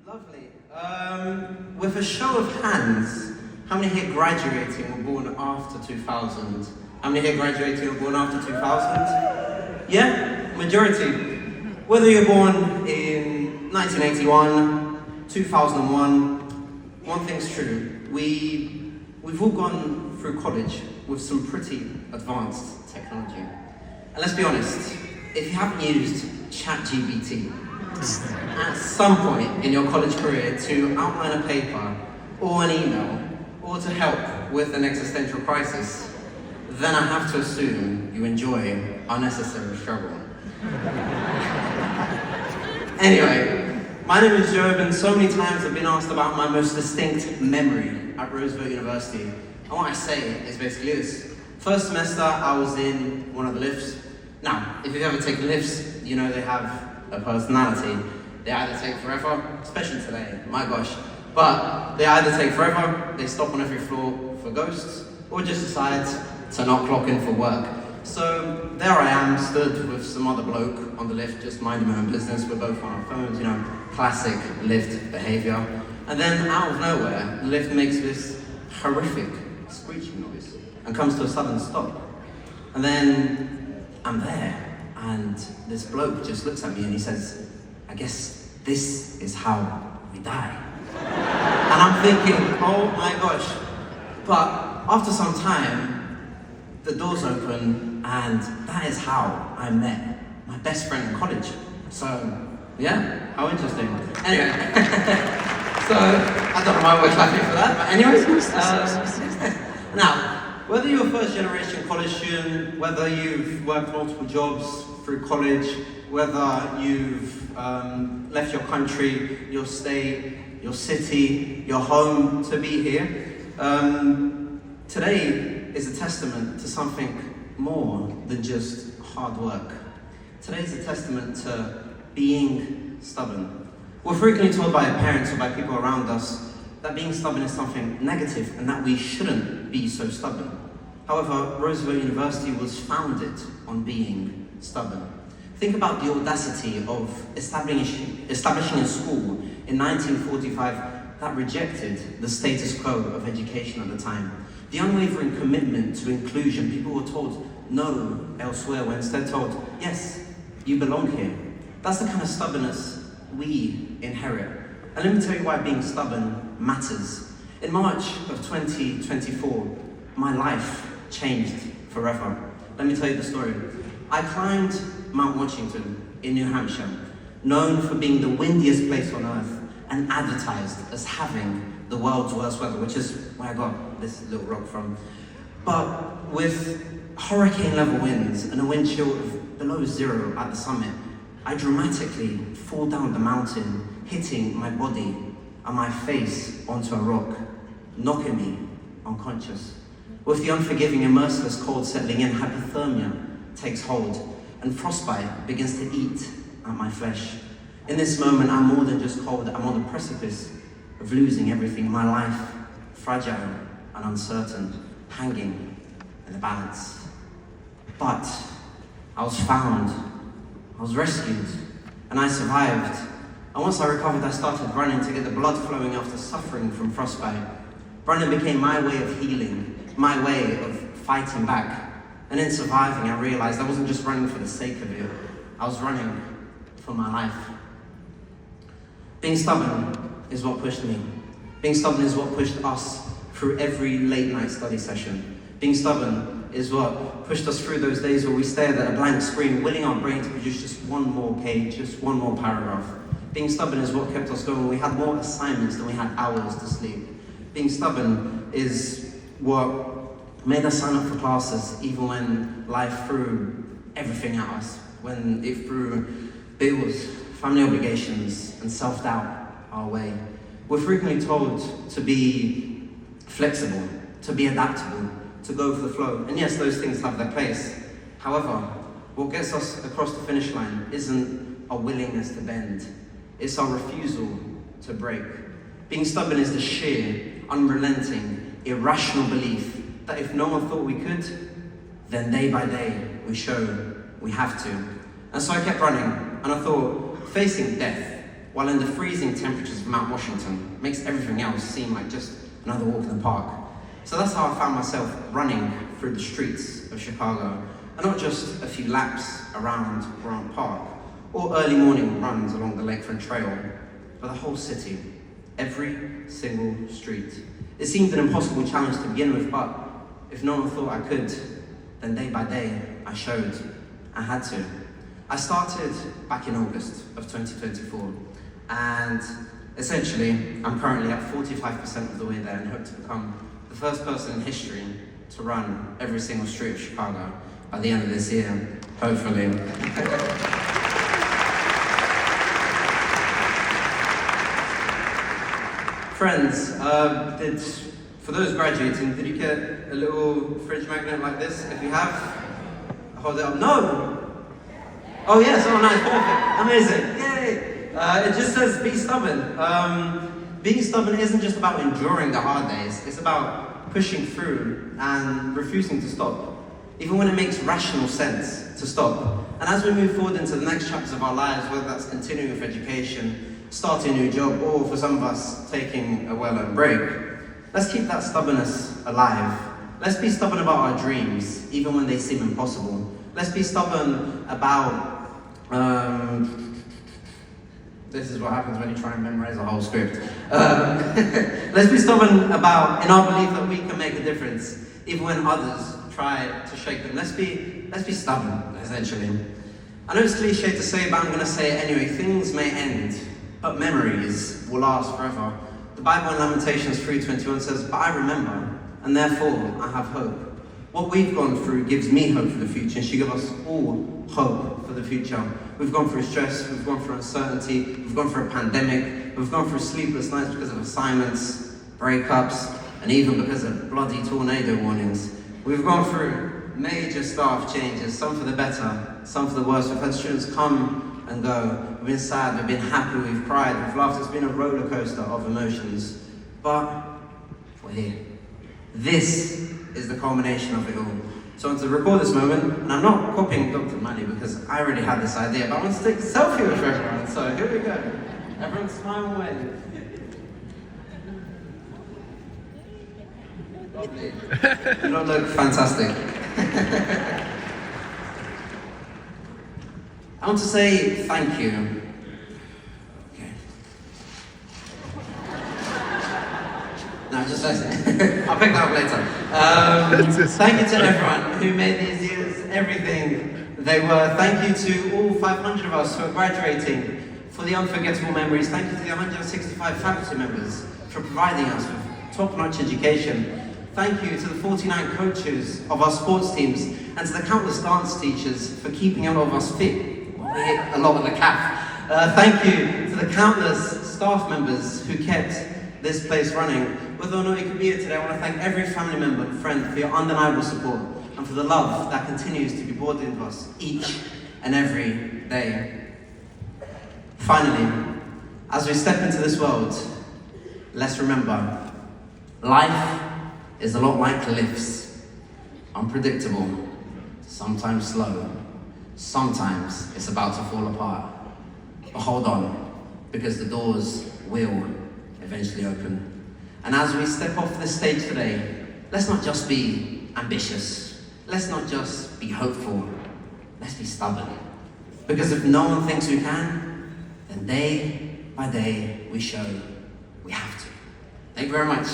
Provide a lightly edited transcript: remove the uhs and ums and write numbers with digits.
Lovely. With a show of hands, how many here graduating were born after 2000? How many here graduating were born after 2000? Yeah? Majority. Whether you're born in 1981, 2001, one thing's true. We've all gone through college with some pretty advanced technology. And let's be honest, if you haven't used ChatGPT at some point in your college career to outline a paper or an email or to help with an existential crisis, then I have to assume you enjoy unnecessary struggle. Anyway, my name is Job, and so many times I've been asked about my most distinct memory at Roosevelt University. And what I say is basically this. First semester, I was in one of the lifts. Now, if you've ever taken lifts, you know they have a personality. They either take forever, especially today, my gosh. But they either take forever, they stop on every floor for ghosts, or just decide to not clock in for work. So there I am, stood with some other bloke on the lift, just minding my own business. We're both on our phones, you know, classic lift behavior. And then out of nowhere, the lift makes this horrific screeching noise and comes to a sudden stop. And then I'm there, and this bloke just looks at me and he says, "I guess this is how we die." And I'm thinking, oh my gosh. But after some time, the doors open, and that is how I met my best friend in college. So, yeah, how interesting. Anyway, so I don't know why we're clapping for that, but anyways. Now, whether you're a first generation college student, whether you've worked multiple jobs through college, whether you've left your country, your state, your city, your home to be here, today is a testament to something more than just hard work. Today is a testament to being stubborn. We're frequently told by our parents or by people around us that being stubborn is something negative and that we shouldn't be so stubborn. However, Roosevelt University was founded on being stubborn. Think about the audacity of establishing a school in 1945 that rejected the status quo of education at the time. The unwavering commitment to inclusion. People were told no elsewhere, were instead told, yes, you belong here. That's the kind of stubbornness we inherit. And let me tell you why being stubborn matters. In March of 2024, my life changed forever. Let me tell you the story. I climbed Mount Washington in New Hampshire, known for being the windiest place on earth and advertised as having the world's worst weather, which is where I got this little rock from. But with hurricane-level winds and a wind chill of below zero at the summit, I dramatically fall down the mountain, hitting my body and my face onto a rock, knocking me unconscious. With the unforgiving and merciless cold settling in, hypothermia takes hold, and frostbite begins to eat at my flesh. In this moment, I'm more than just cold, I'm on the precipice of losing everything, my life, fragile and uncertain, hanging in the balance. But I was found, I was rescued, and I survived. And once I recovered, I started running to get the blood flowing after suffering from frostbite. Running became my way of healing, my way of fighting back. And in surviving, I realized I wasn't just running for the sake of it, I was running for my life. Being stubborn is what pushed me. Being stubborn is what pushed us through every late night study session. Being stubborn is what pushed us through those days where we stared at a blank screen, willing our brain to produce just one more page, just one more paragraph. Being stubborn is what kept us going. We had more assignments than we had hours to sleep. Being stubborn is what made us sign up for classes even when life threw everything at us, when it threw bills, family obligations, and self-doubt our way. We're frequently told to be flexible, to be adaptable, to go with the flow. And yes, those things have their place. However, what gets us across the finish line isn't our willingness to bend. It's our refusal to break. Being stubborn is the sheer, unrelenting, irrational belief that if no one thought we could, then day by day we show we have to. And so I kept running, and I thought, facing death while in the freezing temperatures of Mount Washington makes everything else seem like just another walk in the park. So that's how I found myself running through the streets of Chicago, and not just a few laps around Grant Park, or early morning runs along the Lakefront Trail, but the whole city, every single street. It seemed an impossible challenge to begin with, but if no one thought I could, then day by day I showed I had to. I started back in August of 2024, and essentially I'm currently at 45% of the way there and hope to become the first person in history to run every single street of Chicago by the end of this year, hopefully. Friends, for those graduating, did you get a little fridge magnet like this? If you have, hold it up. No! Oh yes, oh nice, perfect, amazing, yay! It just says, be stubborn. Being stubborn isn't just about enduring the hard days, it's about pushing through and refusing to stop, even when it makes rational sense to stop. And as we move forward into the next chapters of our lives, whether that's continuing with education, starting a new job, or for some of us, taking a well-earned break, let's keep that stubbornness alive. Let's be stubborn about our dreams, even when they seem impossible. Let's be stubborn about, this is what happens when you try and memorize a whole script. Let's be stubborn about, in our belief that we can make a difference, even when others try to shake them. Let's be stubborn, essentially. I know it's cliche to say, but I'm going to say it anyway. Things may end, but memories will last forever. The Bible in Lamentations 3:21 says, but I remember, and therefore I have hope. What we've gone through gives me hope for the future, and she gives us all hope for the future. We've gone through stress, we've gone through uncertainty, we've gone through a pandemic, we've gone through sleepless nights because of assignments, breakups, and even because of bloody tornado warnings. We've gone through major staff changes, some for the better, some for the worse. We've had students come and go. We've been sad, we've been happy, we've cried, we've laughed. It's been a roller coaster of emotions. But we're here. This is the culmination of it all. So I want to record this moment, and I'm not copying Dr. Mali because I already had this idea, but I want to take a selfie with everyone. So here we go. Everyone smile away. Lovely. You don't look fantastic. I want to say thank you. Okay. No, just listen. I'll pick that up later. Thank you to everyone who made these years everything they were. Thank you to all 500 of us who are graduating for the unforgettable memories. Thank you to the 165 faculty members for providing us with top-notch education. Thank you to the 49 coaches of our sports teams and to the countless dance teachers for keeping all of us fit. Well, we hit a lot of the cap. Thank you to the countless staff members who kept this place running. Whether or not you could be here today, I want to thank every family member and friend for your undeniable support and for the love that continues to be poured into us each and every day. Finally, as we step into this world, let's remember, life is a lot like lifts. Unpredictable, sometimes slow, sometimes it's about to fall apart. But hold on, because the doors will eventually open. And as we step off this stage today, let's not just be ambitious. Let's not just be hopeful. Let's be stubborn. Because if no one thinks we can, then day by day we show we have to. Thank you very much.